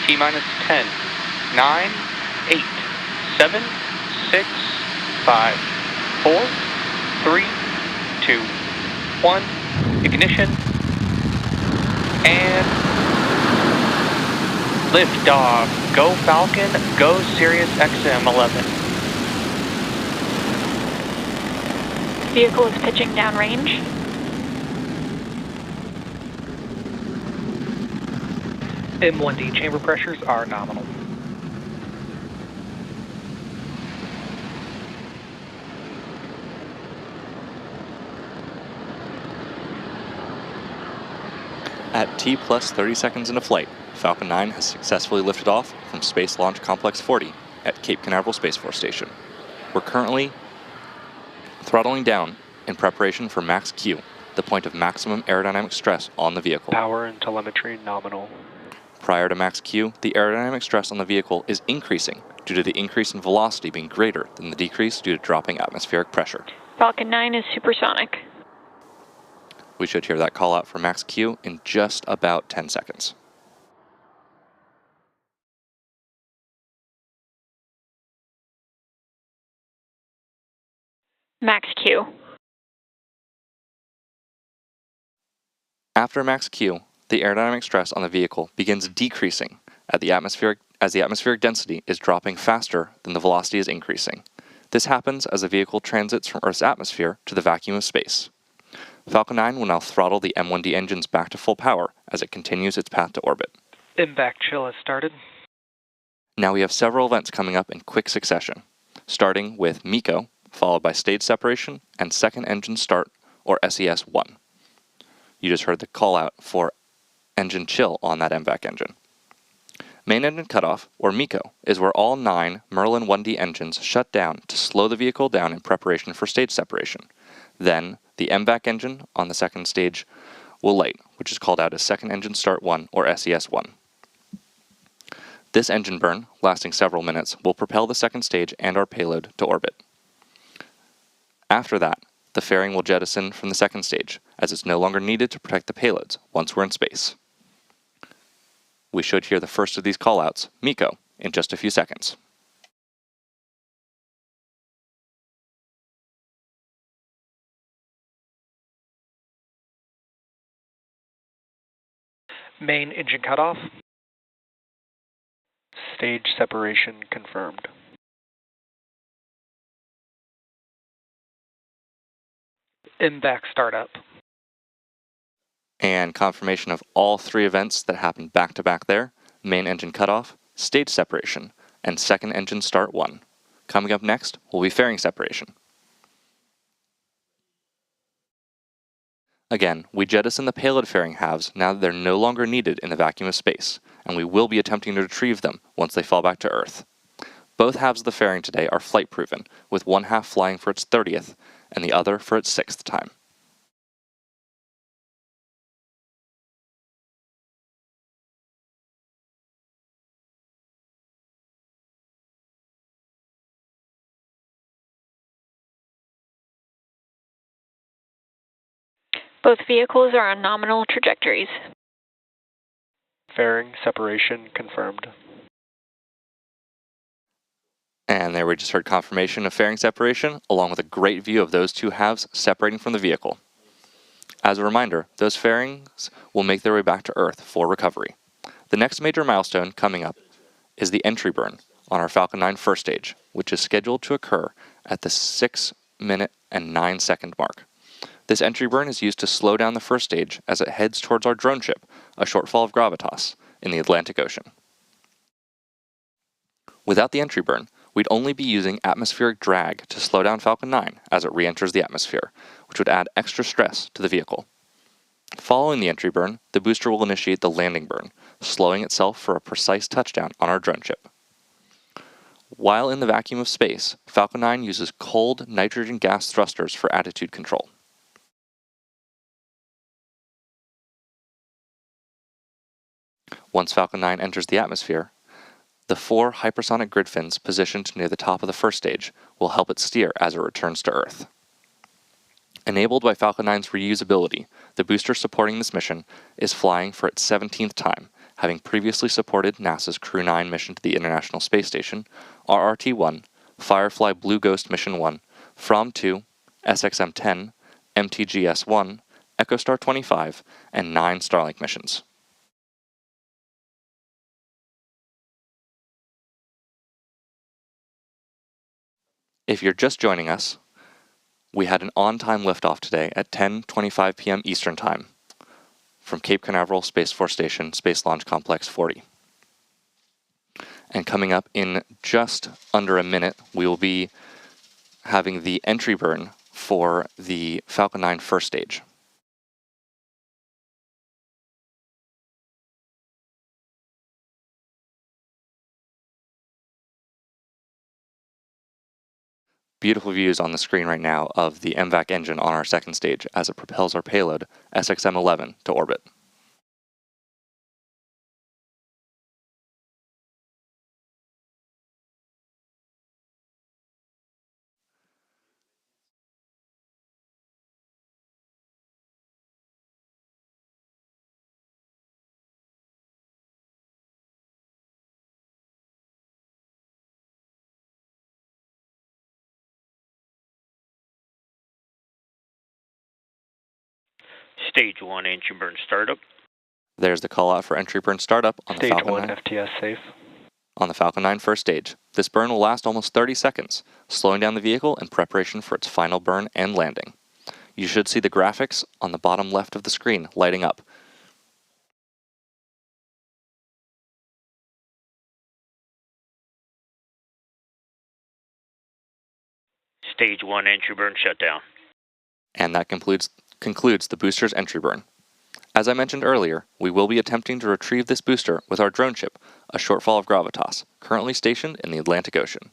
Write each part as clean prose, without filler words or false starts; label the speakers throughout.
Speaker 1: T-minus 10, 9, 8, 7, 6, 5, 4, 3, 2, 1, ignition, and liftoff. Go Falcon, go Sirius XM 11.
Speaker 2: Vehicle is pitching downrange.
Speaker 3: M1D chamber pressures are nominal.
Speaker 4: At T plus 30 seconds into flight, Falcon 9 has successfully lifted off from Space Launch Complex 40 at Cape Canaveral Space Force Station. We're currently throttling down in preparation for max Q, the point of maximum aerodynamic stress on the vehicle.
Speaker 3: Power and telemetry nominal.
Speaker 4: Prior to max Q, the aerodynamic stress on the vehicle is increasing due to the increase in velocity being greater than the decrease due to dropping atmospheric pressure.
Speaker 2: Falcon 9 is supersonic.
Speaker 4: We should hear that call out for max Q in just about 10 seconds.
Speaker 2: Max Q.
Speaker 4: After max Q, the aerodynamic stress on the vehicle begins decreasing as the atmospheric density is dropping faster than the velocity is increasing. This happens as the vehicle transits from Earth's atmosphere to the vacuum of space. Falcon 9 will now throttle the M1D engines back to full power as it continues its path to orbit.
Speaker 3: MVAC chill has started.
Speaker 4: Now we have several events coming up in quick succession, starting with MECO, followed by stage separation and second engine start, or SES-1. You just heard the call out for engine chill on that MVAC engine. Main engine cutoff, or MECO, is where all 9 Merlin 1D engines shut down to slow the vehicle down in preparation for stage separation. Then, the MVAC engine on the second stage will light, which is called out as second engine start 1, or SES-1. This engine burn, lasting several minutes, will propel the second stage and our payload to orbit. After that, the fairing will jettison from the second stage, as it's no longer needed to protect the payloads once we're in space. We should hear the first of these callouts, MECO, in just a few seconds.
Speaker 3: Main engine cutoff. Stage separation confirmed. MVAC startup.
Speaker 4: And confirmation of all 3 events that happened back to back there: main engine cutoff, stage separation, and second engine start 1. Coming up next will be fairing separation. Again, we jettison the payload fairing halves now that they're no longer needed in the vacuum of space, and we will be attempting to retrieve them once they fall back to Earth. Both halves of the fairing today are flight proven, with one half flying for its 30th and the other for its 6th time.
Speaker 2: Both vehicles are on nominal trajectories.
Speaker 3: Fairing separation confirmed.
Speaker 4: And there we just heard confirmation of fairing separation, along with a great view of those 2 halves separating from the vehicle. As a reminder, those fairings will make their way back to Earth for recovery. The next major milestone coming up is the entry burn on our Falcon 9 first stage, which is scheduled to occur at the 6-minute and 9-second mark. This entry burn is used to slow down the first stage as it heads towards our drone ship, a shortfall of gravitas, in the Atlantic Ocean. Without the entry burn, we'd only be using atmospheric drag to slow down Falcon 9 as it re-enters the atmosphere, which would add extra stress to the vehicle. Following the entry burn, the booster will initiate the landing burn, slowing itself for a precise touchdown on our drone ship. While in the vacuum of space, Falcon 9 uses cold nitrogen gas thrusters for attitude control. Once Falcon 9 enters the atmosphere, the 4 hypersonic grid fins positioned near the top of the first stage will help it steer as it returns to Earth. Enabled by Falcon 9's reusability, the booster supporting this mission is flying for its 17th time having previously supported NASA's Crew 9 mission to the International Space Station, RRT-1, Firefly Blue Ghost Mission 1, FROM-2, SXM-10, MTGS-1, EchoStar 25, and 9 Starlink missions. If you're just joining us, we had an on-time liftoff today at 10:25 p.m. Eastern Time from Cape Canaveral Space Force Station, Space Launch Complex 40. And coming up in just under a minute, we will be having the entry burn for the Falcon 9 first stage. Beautiful views on the screen right now of the MVAC engine on our second stage as it propels our payload, SXM-11, to orbit.
Speaker 5: Stage 1 entry burn startup.
Speaker 4: There's the call out for entry burn startup on the
Speaker 3: Stage
Speaker 4: Falcon
Speaker 3: 1
Speaker 4: 9.
Speaker 3: FTS safe.
Speaker 4: On the Falcon 9 first stage. This burn will last almost 30 seconds, slowing down the vehicle in preparation for its final burn and landing. You should see the graphics on the bottom left of the screen lighting up.
Speaker 5: Stage 1 entry burn shutdown.
Speaker 4: And that concludes the booster's entry burn. As I mentioned earlier, we will be attempting to retrieve this booster with our drone ship, a Shortfall of Gravitas, currently stationed in the Atlantic Ocean.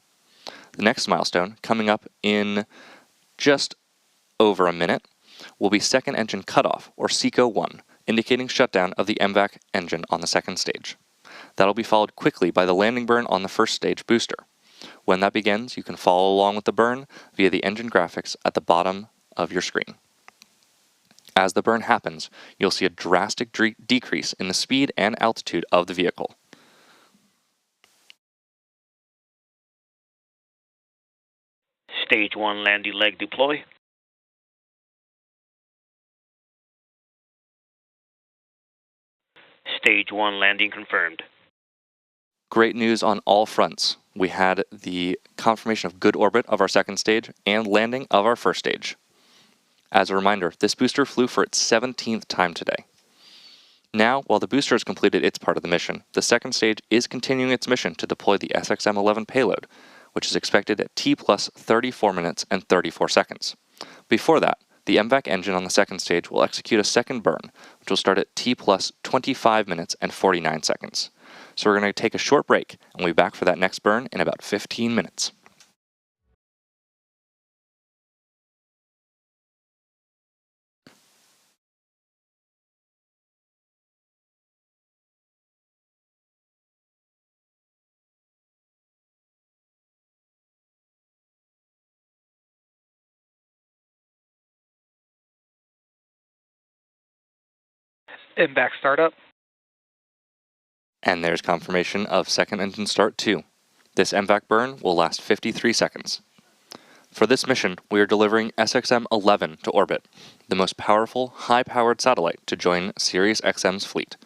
Speaker 4: The next milestone, coming up in just over a minute, will be second engine cutoff, or SECO-1, indicating shutdown of the MVAC engine on the second stage. That'll be followed quickly by the landing burn on the first stage booster. When that begins, you can follow along with the burn via the engine graphics at the bottom of your screen. As the burn happens, you'll see a drastic decrease in the speed and altitude of the vehicle.
Speaker 5: Stage 1 landing leg deploy. Stage 1 landing confirmed.
Speaker 4: Great news on all fronts. We had the confirmation of good orbit of our second stage and landing of our first stage. As a reminder, this booster flew for its 17th time today. Now, while the booster has completed its part of the mission, the second stage is continuing its mission to deploy the SXM-11 payload, which is expected at T plus 34 minutes and 34 seconds. Before that, the MVAC engine on the second stage will execute a second burn, which will start at T plus 25 minutes and 49 seconds. So we're going to take a short break, and we'll be back for that next burn in about 15 minutes.
Speaker 3: MVAC startup.
Speaker 4: And there's confirmation of second engine start 2. This MVAC burn will last 53 seconds. For this mission, we are delivering SXM-11 to orbit, the most powerful, high-powered satellite to join SiriusXM's fleet.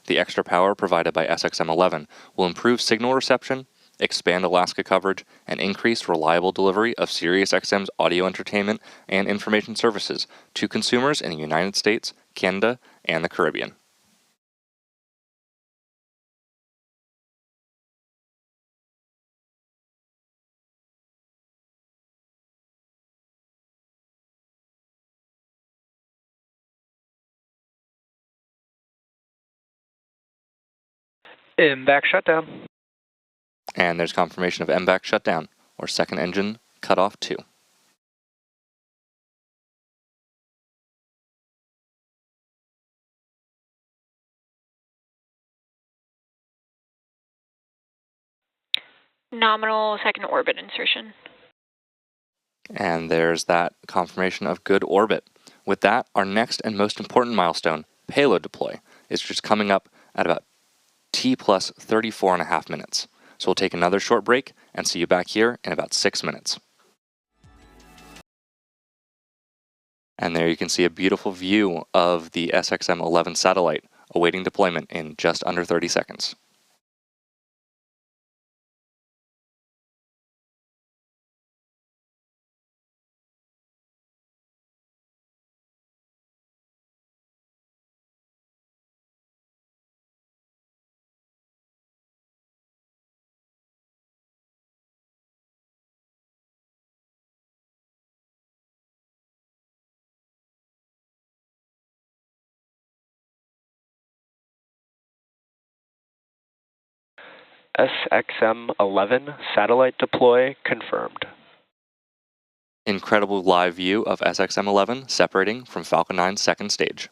Speaker 4: The extra power provided by SXM-11 will improve signal reception, expand Alaska coverage, and increase reliable delivery of SiriusXM's audio entertainment and information services to consumers in the United States, Canada, and the Caribbean.
Speaker 3: MVAC shutdown.
Speaker 4: And there's confirmation of MVAC shutdown, or second engine cutoff 2.
Speaker 2: Nominal second orbit insertion.
Speaker 4: And there's that confirmation of good orbit. With that, our next and most important milestone, payload deploy, is just coming up at about T plus 34.5 minutes. So we'll take another short break and see you back here in about 6 minutes. And there you can see a beautiful view of the SXM-11 satellite awaiting deployment in just under 30 seconds.
Speaker 6: SXM-11 satellite deploy confirmed.
Speaker 4: Incredible live view of SXM-11 separating from Falcon 9's second stage.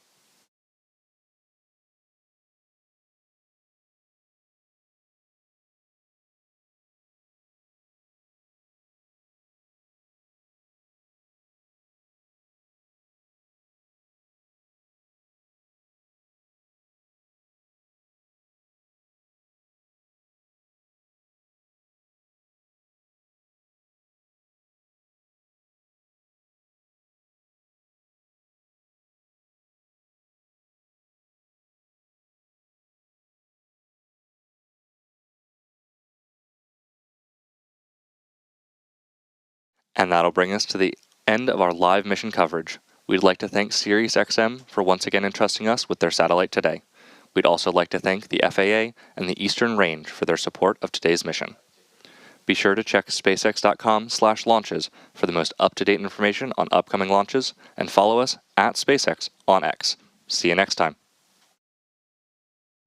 Speaker 4: And that'll bring us to the end of our live mission coverage. We'd like to thank SiriusXM for once again entrusting us with their satellite today. We'd also like to thank the FAA and the Eastern Range for their support of today's mission. Be sure to check spacex.com/launches for the most up-to-date information on upcoming launches, and follow us at SpaceX on X. See you next time.